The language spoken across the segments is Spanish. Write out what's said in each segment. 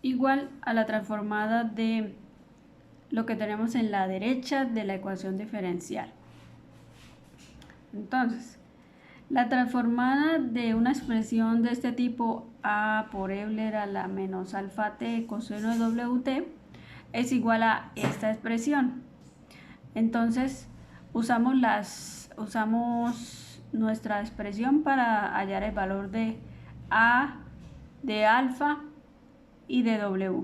igual a la transformada de lo que tenemos en la derecha de la ecuación diferencial. Entonces, la transformada de una expresión de este tipo a por Euler a la menos alfa t coseno de wt es igual a esta expresión. Entonces, usamos nuestra expresión para hallar el valor de a, de alfa y de w.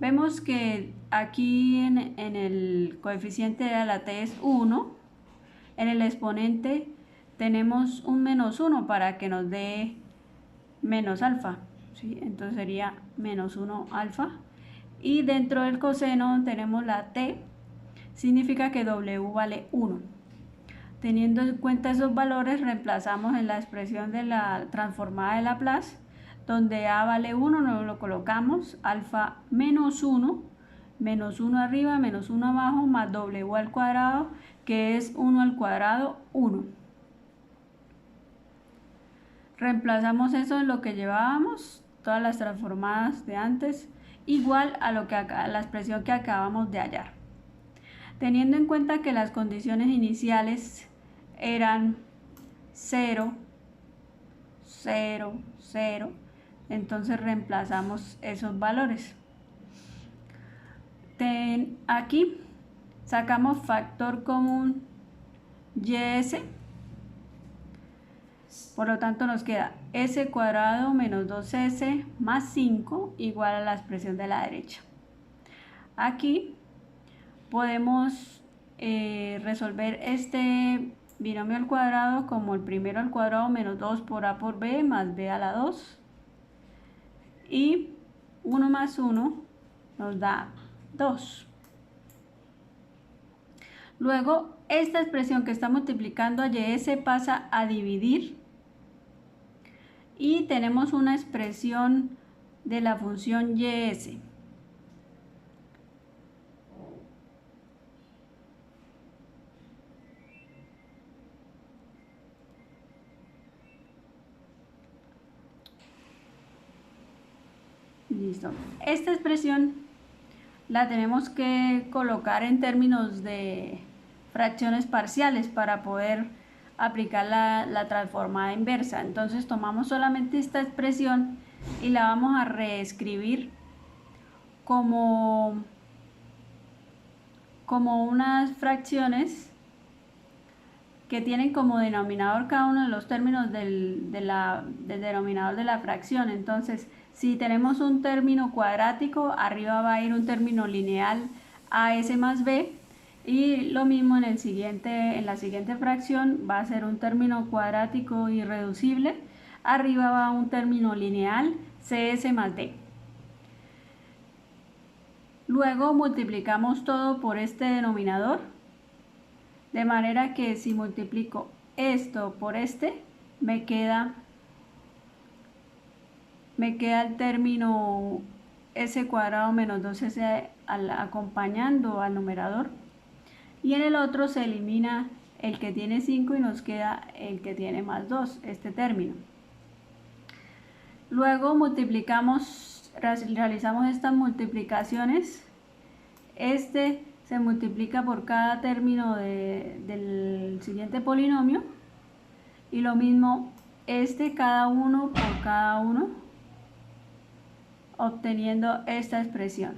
Vemos que aquí en el coeficiente de la t es 1, en el exponente tenemos un menos 1 para que nos dé menos alfa, ¿sí? Entonces sería menos 1 alfa, y dentro del coseno tenemos la t, significa que w vale 1. Teniendo en cuenta esos valores, reemplazamos en la expresión de la transformada de Laplace, donde a vale 1, nos lo colocamos, alfa menos 1 arriba, menos 1 abajo, más w al cuadrado, que es 1 al cuadrado, 1. Reemplazamos eso en lo que llevábamos, todas las transformadas de antes, igual a la expresión que acabamos de hallar. Teniendo en cuenta que las condiciones iniciales eran 0, 0, 0, entonces reemplazamos esos valores. Aquí sacamos factor común ys, por lo tanto nos queda s cuadrado menos 2s más 5 igual a la expresión de la derecha. Aquí podemos resolver este binomio al cuadrado como el primero al cuadrado menos 2 por a por b más b a la 2, y 1 más 1 nos da 2. Luego esta expresión que está multiplicando a ys pasa a dividir y tenemos una expresión de la función ys. Listo. Esta expresión la tenemos que colocar en términos de fracciones parciales para poder aplicar la transformada inversa. Entonces tomamos solamente esta expresión y la vamos a reescribir como unas fracciones que tienen como denominador cada uno de los términos del denominador de la fracción. Entonces, si tenemos un término cuadrático, arriba va a ir un término lineal as más b, y lo mismo en la siguiente fracción va a ser un término cuadrático irreducible, arriba va un término lineal cs más d. Luego multiplicamos todo por este denominador, de manera que si multiplico esto por este, me queda el término s cuadrado menos 2s acompañando al numerador, y en el otro se elimina el que tiene 5 y nos queda el que tiene más 2, este término. Luego realizamos estas multiplicaciones. Este se multiplica por cada término del siguiente polinomio, y lo mismo cada uno por cada uno, obteniendo esta expresión.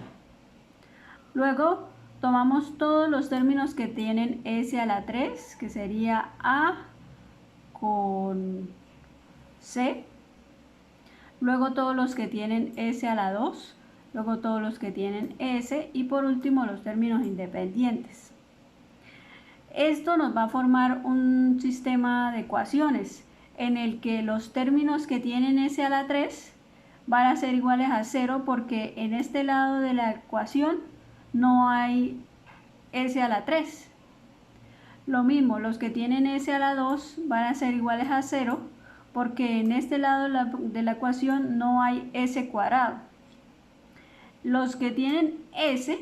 Luego tomamos todos los términos que tienen s a la 3, que sería a con c, luego todos los que tienen s a la 2, luego todos los que tienen s, y por último los términos independientes. Esto nos va a formar un sistema de ecuaciones en el que los términos que tienen s a la 3 van a ser iguales a 0, porque en este lado de la ecuación no hay s a la 3. Lo mismo, los que tienen s a la 2 van a ser iguales a 0, porque en este lado de la ecuación no hay s cuadrado. Los que tienen s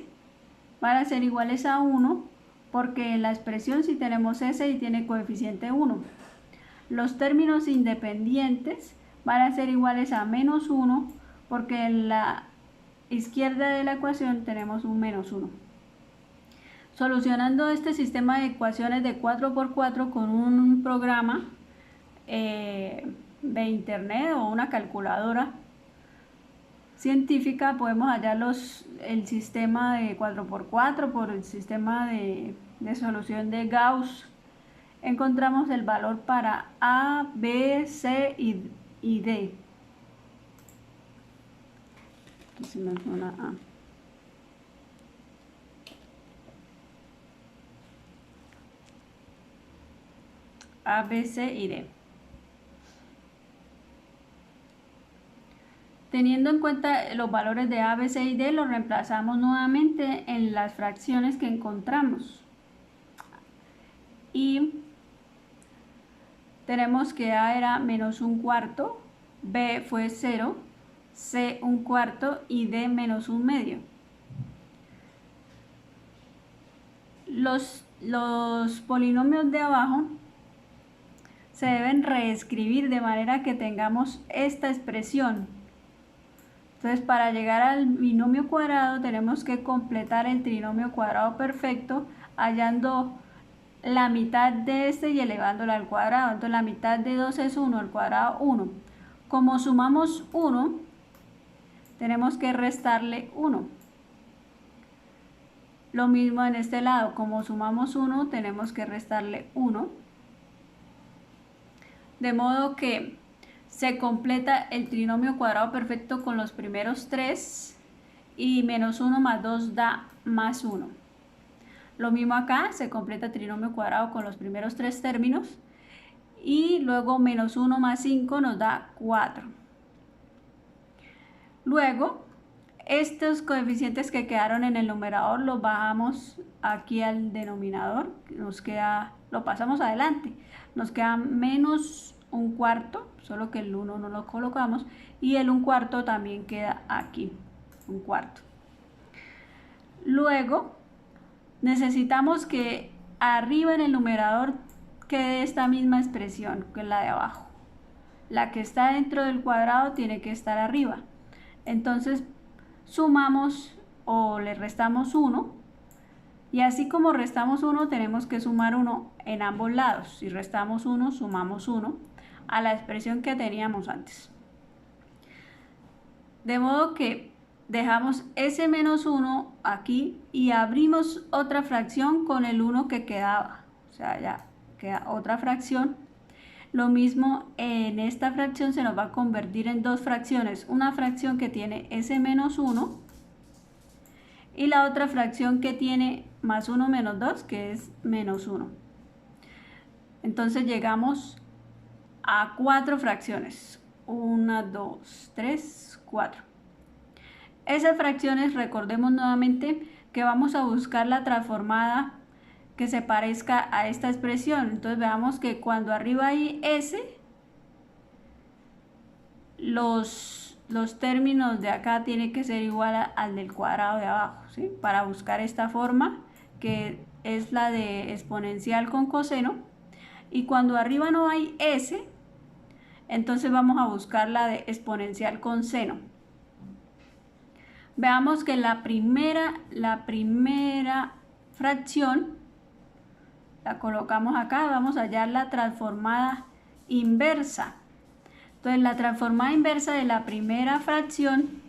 van a ser iguales a 1, porque en la expresión sí tenemos s y tiene coeficiente 1. Los términos independientes van a ser iguales a menos 1, porque en la izquierda de la ecuación tenemos un menos 1. Solucionando este sistema de ecuaciones de 4×4 con un programa de internet o una calculadora científica, podemos hallar el sistema de 4×4 por el sistema de solución de Gauss. Encontramos el valor para A, B, C y D. Aquí se menciona A. A, B, C y D. Teniendo en cuenta los valores de A, B, C y D, los reemplazamos nuevamente en las fracciones que encontramos. Y tenemos que A era menos 1/4, B fue 0, C 1/4 y D menos 1/2. Los polinomios de abajo se deben reescribir de manera que tengamos esta expresión. Entonces, para llegar al binomio cuadrado tenemos que completar el trinomio cuadrado perfecto hallando la mitad de este y elevándolo al cuadrado. Entonces la mitad de 2 es 1, al cuadrado 1. Como sumamos 1, tenemos que restarle 1. Lo mismo en este lado, como sumamos 1, tenemos que restarle 1. De modo que se completa el trinomio cuadrado perfecto con los primeros 3 y menos 1 más 2 da más 1. Lo mismo acá, se completa el trinomio cuadrado con los primeros 3 términos y luego menos 1 más 5 nos da 4. Luego, estos coeficientes que quedaron en el numerador los bajamos aquí al denominador, nos queda, lo pasamos adelante, nos queda menos 1/4, solo que el 1 no lo colocamos, y el 1/4 también queda aquí, 1/4. Luego, necesitamos que arriba en el numerador quede esta misma expresión que la de abajo. La que está dentro del cuadrado tiene que estar arriba. Entonces sumamos o le restamos 1 y así como restamos 1 tenemos que sumar 1 en ambos lados. Si restamos 1, sumamos 1 a la expresión que teníamos antes. De modo que dejamos ese menos 1 aquí y abrimos otra fracción con el 1 que quedaba. O sea, ya queda otra fracción. Lo mismo en esta fracción se nos va a convertir en dos fracciones. Una fracción que tiene ese menos 1 y la otra fracción que tiene más 1 menos 2, que es menos 1. Entonces llegamos a 4 fracciones. 1, 2, 3, 4. Esas fracciones, recordemos nuevamente que vamos a buscar la transformada que se parezca a esta expresión. Entonces veamos que cuando arriba hay S, los términos de acá tienen que ser igual al del cuadrado de abajo, ¿sí? Para buscar esta forma que es la de exponencial con coseno. Y cuando arriba no hay S, entonces vamos a buscar la de exponencial con seno. Veamos que la primera fracción la colocamos acá, vamos a hallar la transformada inversa. Entonces la transformada inversa de la primera fracción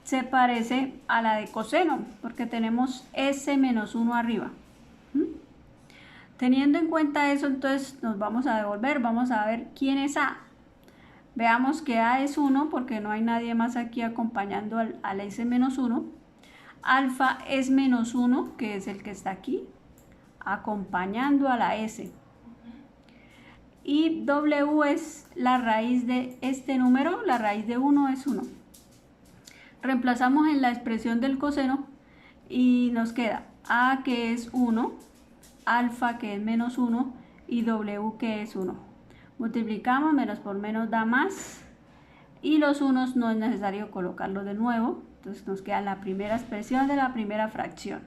se parece a la de coseno, porque tenemos S menos 1 arriba. Teniendo en cuenta eso, entonces nos vamos a devolver, vamos a ver quién es A. Veamos que A es 1 porque no hay nadie más aquí acompañando al S menos 1. Alfa es menos 1, que es el que está aquí, acompañando a la S. Y W es la raíz de este número, la raíz de 1 es 1. Reemplazamos en la expresión del coseno y nos queda A que es 1, alfa que es menos 1 y W que es 1. Multiplicamos, menos por menos da más y los unos no es necesario colocarlos de nuevo. Entonces nos queda la primera expresión de la primera fracción.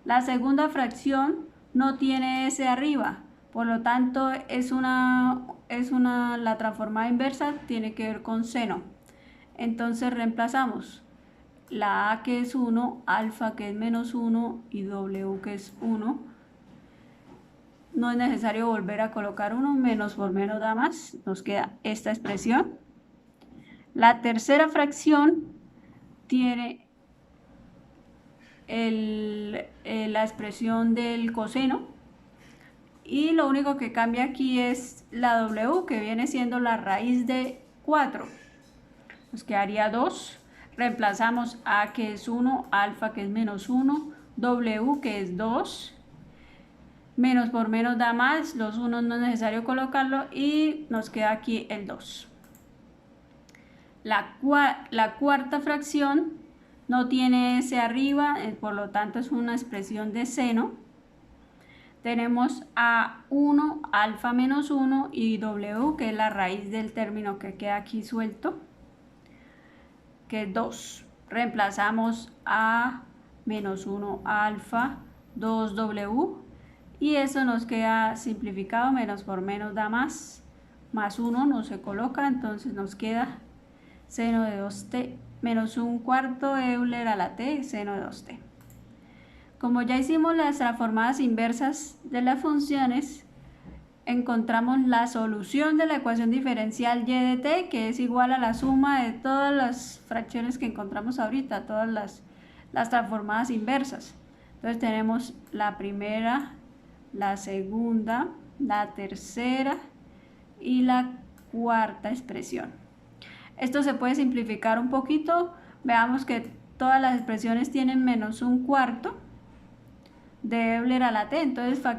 La segunda fracción no tiene S arriba, Por lo tanto, la transformada inversa tiene que ver con seno. Entonces reemplazamos la A, que es 1, alfa, que es menos 1, y W, que es 1. No es necesario volver a colocar 1, menos por menos da más. Nos queda esta expresión. La tercera fracción tiene la expresión del coseno, y lo único que cambia aquí es la W, que viene siendo la raíz de 4. Nos quedaría 2. Reemplazamos A, que es 1, alfa, que es menos 1, W, que es 2. Menos por menos da más, los unos no es necesario colocarlo, y nos queda aquí el 2. La cuarta fracción no tiene S arriba, por lo tanto es una expresión de seno. Tenemos A1, alfa menos 1, y W, que es la raíz del término que queda aquí suelto, que es 2. Reemplazamos A menos 1, alfa, 2W, y eso nos queda simplificado, menos por menos da más, más 1 no se coloca, entonces nos queda seno de 2t menos 1/4 Euler a la t, seno de 2t. Como ya hicimos las transformadas inversas de las funciones, encontramos la solución de la ecuación diferencial y de t, que es igual a la suma de todas las fracciones que encontramos ahorita, todas las transformadas inversas. Entonces tenemos la primera, la segunda, la tercera y la cuarta expresión. Esto se puede simplificar un poquito. Veamos que todas las expresiones tienen menos 1/4 de Euler a la t, entonces